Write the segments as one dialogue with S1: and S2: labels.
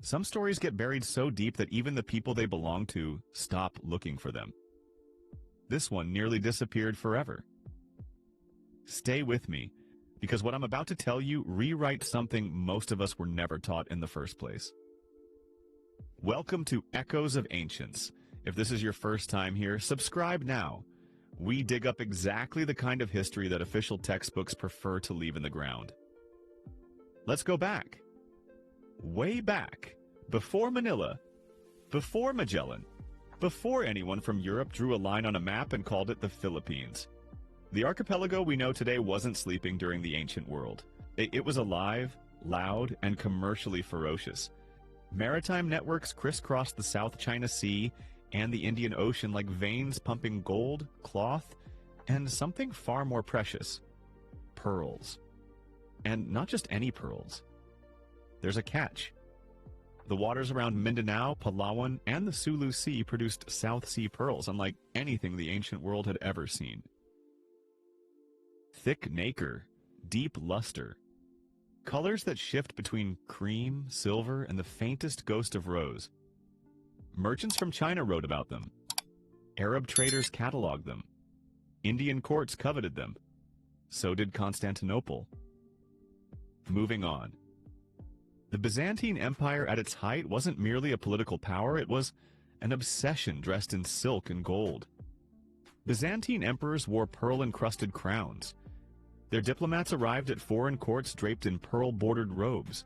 S1: Some stories get buried so deep that even the people they belong to stop looking for them. This one nearly disappeared forever. Stay with me, because what I'm about to tell you rewrites something most of us were never taught in the first place. Welcome to Echoes of Ancients. If this is your first time here, subscribe now. We dig up exactly the kind of history that official textbooks prefer to leave in the ground. Let's go back. Way back. Before Manila. Before Magellan. Before anyone from Europe drew a line on a map and called it the Philippines. The archipelago we know today wasn't sleeping during the ancient world. It was alive, loud, and commercially ferocious. Maritime networks crisscrossed the South China Sea and the Indian Ocean like veins pumping gold, cloth, and something far more precious: pearls. And not just any pearls. There's a catch. The waters around Mindanao, Palawan, and the Sulu Sea produced South Sea pearls unlike anything the ancient world had ever seen. Thick nacre, deep luster. Colors that shift between cream, silver, and the faintest ghost of rose. Merchants from China wrote about them. Arab traders cataloged them. Indian courts coveted them. So did Constantinople. Moving on. The Byzantine Empire at its height wasn't merely a political power, it was an obsession dressed in silk and gold. Byzantine emperors wore pearl-encrusted crowns. Their diplomats arrived at foreign courts draped in pearl-bordered robes.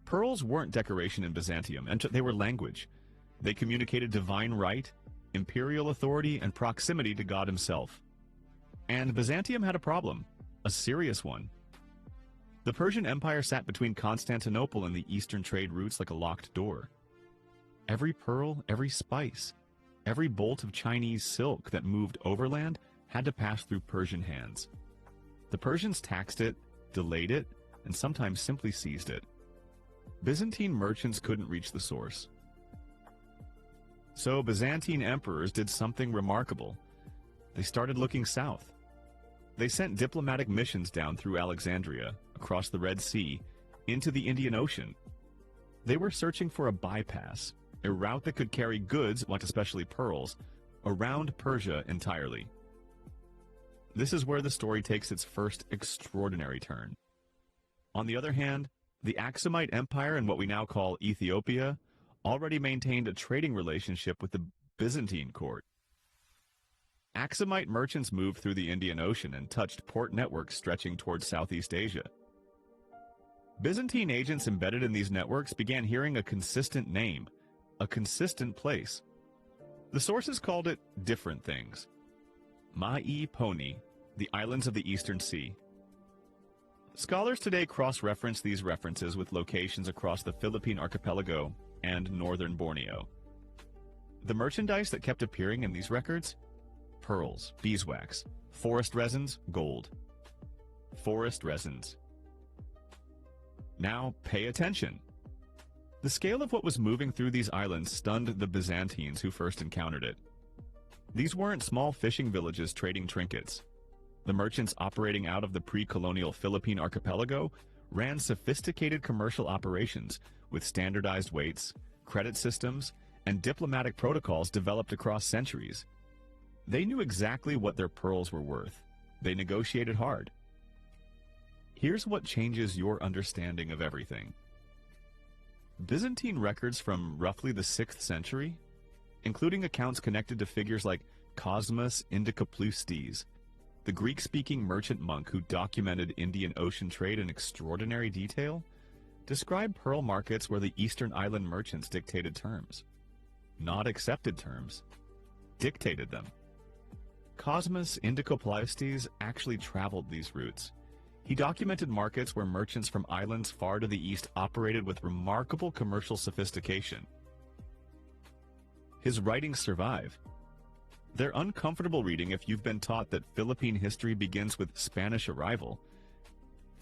S1: Pearls weren't decoration in Byzantium, and they were language. They communicated divine right, imperial authority, and proximity to God himself. And Byzantium had a problem, a serious one. The Persian Empire sat between Constantinople and the eastern trade routes like a locked door. Every pearl, every spice, every bolt of Chinese silk that moved overland had to pass through Persian hands. The Persians taxed it, delayed it, and sometimes simply seized it. Byzantine merchants couldn't reach the source. So Byzantine emperors did something remarkable. They started looking south. They sent diplomatic missions down through Alexandria, across the Red Sea, into the Indian Ocean. They were searching for a bypass, a route that could carry goods, like especially pearls, around Persia entirely. This is where the story takes its first extraordinary turn. On the other hand, the Aximite Empire in what we now call Ethiopia already maintained a trading relationship with the Byzantine court. Aximite merchants moved through the Indian Ocean and touched port networks stretching towards Southeast Asia. Byzantine agents embedded in these networks began hearing a consistent name, a consistent place. The sources called it different things. Mai Poni, the islands of the Eastern Sea. Scholars today cross-reference these references with locations across the Philippine archipelago and northern Borneo. The merchandise that kept appearing in these records? Pearls, beeswax, forest resins, gold. Forest resins. Now pay attention. The scale of what was moving through these islands stunned the Byzantines who first encountered it. These weren't small fishing villages trading trinkets. The merchants operating out of the pre-colonial Philippine archipelago ran sophisticated commercial operations with standardized weights, credit systems, and diplomatic protocols developed across centuries. They knew exactly what their pearls were worth. They negotiated hard. Here's what changes your understanding of everything. Byzantine records from roughly the 6th century, including accounts connected to figures like Cosmas Indicopleustes, the Greek-speaking merchant monk who documented Indian Ocean trade in extraordinary detail, describe pearl markets where the Eastern Island merchants dictated terms. Not accepted terms. Dictated them. Cosmas Indicopleustes actually traveled these routes. He documented markets where merchants from islands far to the east operated with remarkable commercial sophistication. His writings survive. They're uncomfortable reading if you've been taught that Philippine history begins with Spanish arrival.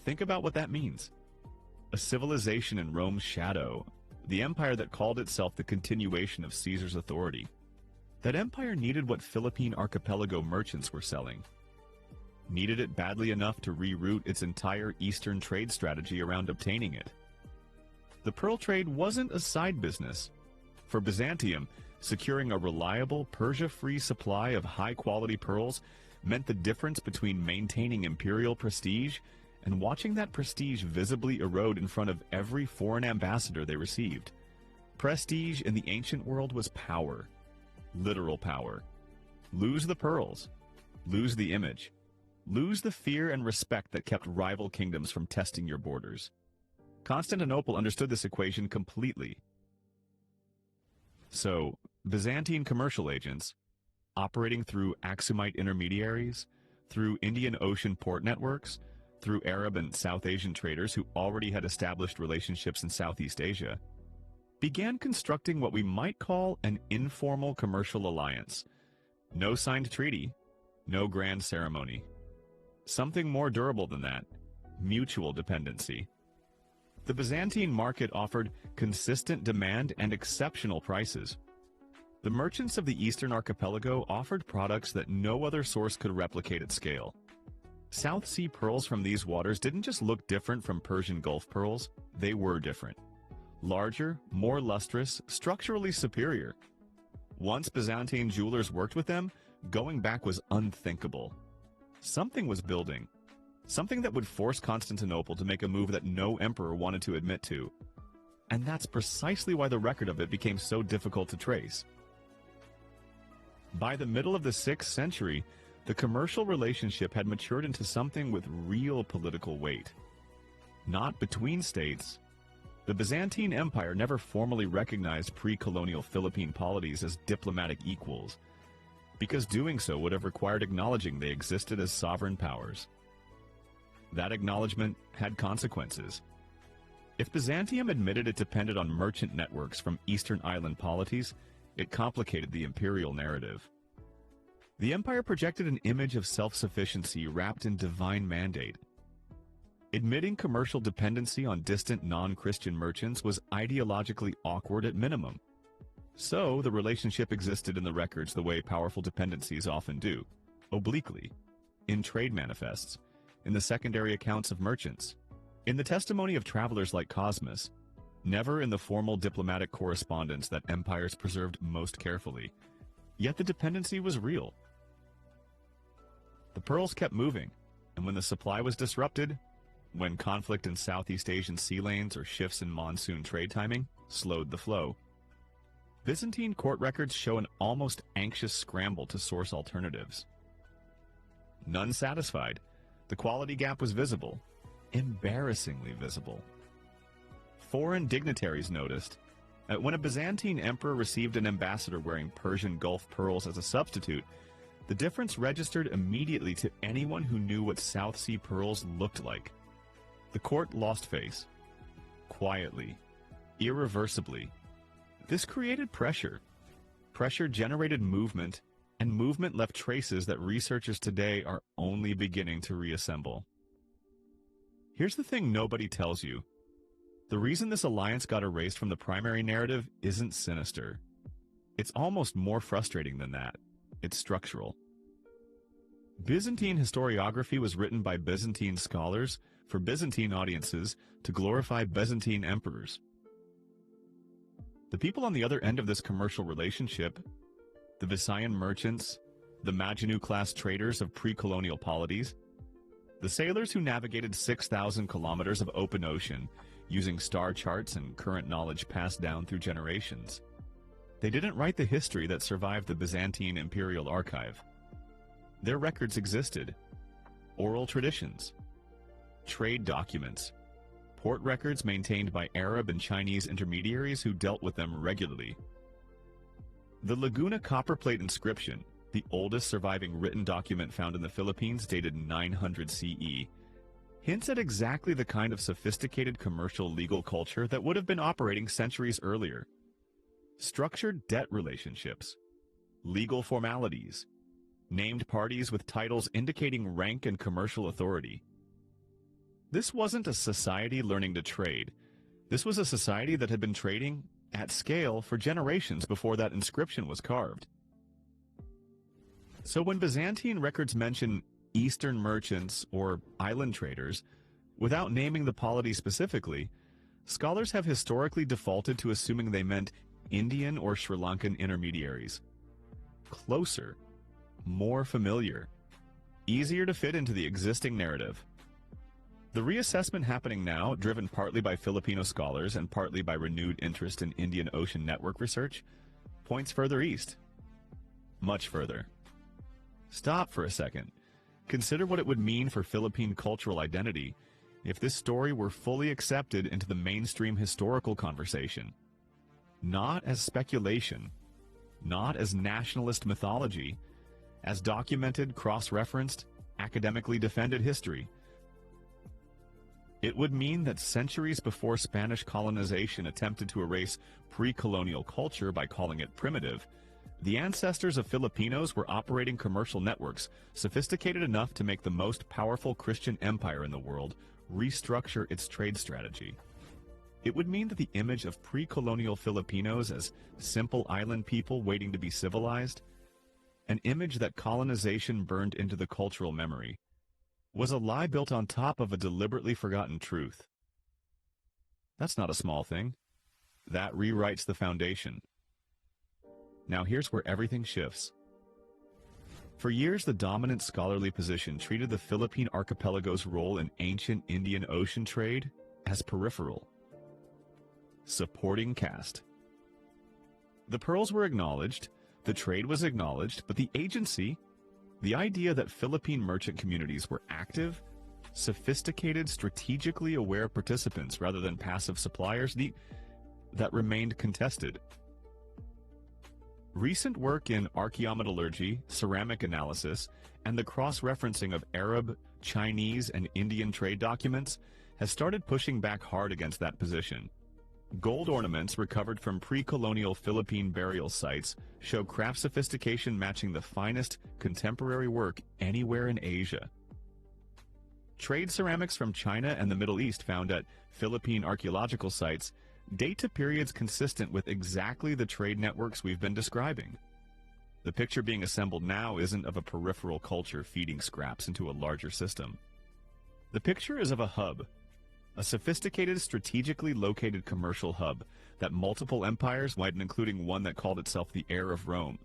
S1: Think about what that means. A civilization in Rome's shadow, the empire that called itself the continuation of Caesar's authority. That empire needed what Philippine archipelago merchants were selling. Needed it badly enough to reroute its entire eastern trade strategy around obtaining it. The pearl trade wasn't a side business. For Byzantium, securing a reliable, Persia-free supply of high-quality pearls meant the difference between maintaining imperial prestige and watching that prestige visibly erode in front of every foreign ambassador they received. Prestige in the ancient world was power, literal power. Lose the pearls, lose the image, lose the fear and respect that kept rival kingdoms from testing your borders. Constantinople understood this equation completely. So, Byzantine commercial agents, operating through Aximite intermediaries, through Indian Ocean port networks, through Arab and South Asian traders who already had established relationships in Southeast Asia, began constructing what we might call an informal commercial alliance. No signed treaty, no grand ceremony. Something more durable than that, mutual dependency. The Byzantine market offered consistent demand and exceptional prices. The merchants of the Eastern Archipelago offered products that no other source could replicate at scale. South Sea pearls from these waters didn't just look different from Persian Gulf pearls, they were different. Larger, more lustrous, structurally superior. Once Byzantine jewelers worked with them, going back was unthinkable. Something was building. Something that would force Constantinople to make a move that no emperor wanted to admit to. And that's precisely why the record of it became so difficult to trace. By the middle of the 6th century, the commercial relationship had matured into something with real political weight. Not between states. The Byzantine Empire never formally recognized pre-colonial Philippine polities as diplomatic equals, because doing so would have required acknowledging they existed as sovereign powers. That acknowledgement had consequences. If Byzantium admitted it depended on merchant networks from Eastern island polities, it complicated the imperial narrative. The empire projected an image of self-sufficiency wrapped in divine mandate. Admitting commercial dependency on distant non-Christian merchants was ideologically awkward at minimum. So the relationship existed in the records the way powerful dependencies often do, obliquely, in trade manifests, in the secondary accounts of merchants, in the testimony of travelers like Cosmas, never in the formal diplomatic correspondence that empires preserved most carefully. Yet the dependency was real. The pearls kept moving, and when the supply was disrupted, when conflict in Southeast Asian sea lanes or shifts in monsoon trade timing slowed the flow, Byzantine court records show an almost anxious scramble to source alternatives. None satisfied, the quality gap was visible, embarrassingly visible. Foreign dignitaries noticed that when a Byzantine emperor received an ambassador wearing Persian Gulf pearls as a substitute, the difference registered immediately to anyone who knew what South Sea pearls looked like. The court lost face. Quietly. Irreversibly. This created pressure. Pressure generated movement, and movement left traces that researchers today are only beginning to reassemble. Here's the thing nobody tells you. The reason this alliance got erased from the primary narrative isn't sinister. It's almost more frustrating than that. It's structural. Byzantine historiography was written by Byzantine scholars for Byzantine audiences to glorify Byzantine emperors. The people on the other end of this commercial relationship, the Visayan merchants, the Majenu-class traders of pre-colonial polities, the sailors who navigated 6,000 kilometers of open ocean using star charts and current knowledge passed down through generations. They didn't write the history that survived the Byzantine imperial archive. Their records existed. Oral traditions, trade documents, port records maintained by Arab and Chinese intermediaries who dealt with them regularly. The Laguna copperplate inscription, the oldest surviving written document found in the Philippines dated 900 CE, hints at exactly the kind of sophisticated commercial legal culture that would have been operating centuries earlier. Structured debt relationships, legal formalities, named parties with titles indicating rank and commercial authority. This wasn't a society learning to trade. This was a society that had been trading at scale for generations before that inscription was carved. So when Byzantine records mention Eastern merchants or island traders, without naming the polity specifically, Scholars have historically defaulted to assuming they meant Indian or Sri Lankan intermediaries. Closer, more familiar, easier to fit into the existing narrative. The reassessment happening now, driven partly by Filipino scholars and partly by renewed interest in Indian Ocean network research, points further east. Much further. Stop for a second. Consider what it would mean for Philippine cultural identity if this story were fully accepted into the mainstream historical conversation. Not as speculation, not as nationalist mythology, as documented, cross-referenced, academically defended history. It would mean that centuries before Spanish colonization attempted to erase pre-colonial culture by calling it primitive, the ancestors of Filipinos were operating commercial networks sophisticated enough to make the most powerful Christian empire in the world restructure its trade strategy. It would mean that the image of pre-colonial Filipinos as simple island people waiting to be civilized, an image that colonization burned into the cultural memory, was a lie built on top of a deliberately forgotten truth. That's not a small thing. That rewrites the foundation. Now here's where everything shifts. For years, the dominant scholarly position treated the Philippine archipelago's role in ancient Indian Ocean trade as peripheral. Supporting caste. The pearls were acknowledged, the trade was acknowledged, but the agency, the idea that Philippine merchant communities were active, sophisticated, strategically aware participants rather than passive suppliers, that remained contested. Recent work in archaeometallurgy, ceramic analysis, and the cross-referencing of Arab, Chinese, and Indian trade documents has started pushing back hard against that position. Gold ornaments recovered from pre-colonial Philippine burial sites show craft sophistication matching the finest contemporary work anywhere in Asia. Trade ceramics from China and the Middle East found at Philippine archaeological sites date to periods consistent with exactly the trade networks we've been describing. The picture being assembled now isn't of a peripheral culture feeding scraps into a larger system. The picture is of a hub, a sophisticated, strategically located commercial hub that multiple empires, including one that called itself the Heir of Rome,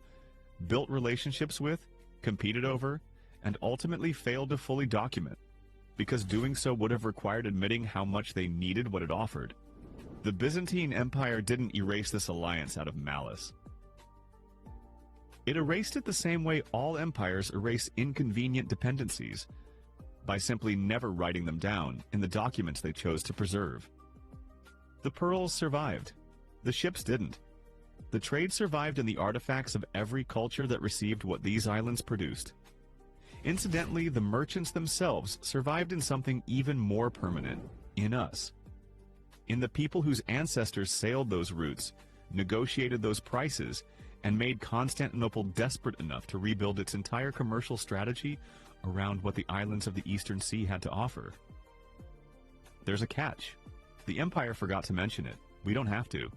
S1: built relationships with, competed over, and ultimately failed to fully document, because doing so would have required admitting how much they needed what it offered. The Byzantine Empire didn't erase this alliance out of malice. It erased it the same way all empires erase inconvenient dependencies, by simply never writing them down in the documents they chose to preserve. The pearls survived. The ships didn't. The trade survived in the artifacts of every culture that received what these islands produced. Incidentally, the merchants themselves survived in something even more permanent, in us. In the people whose ancestors sailed those routes, negotiated those prices, and made Constantinople desperate enough to rebuild its entire commercial strategy around what the islands of the Eastern Sea had to offer. There's a catch. The empire forgot to mention it. We don't have to.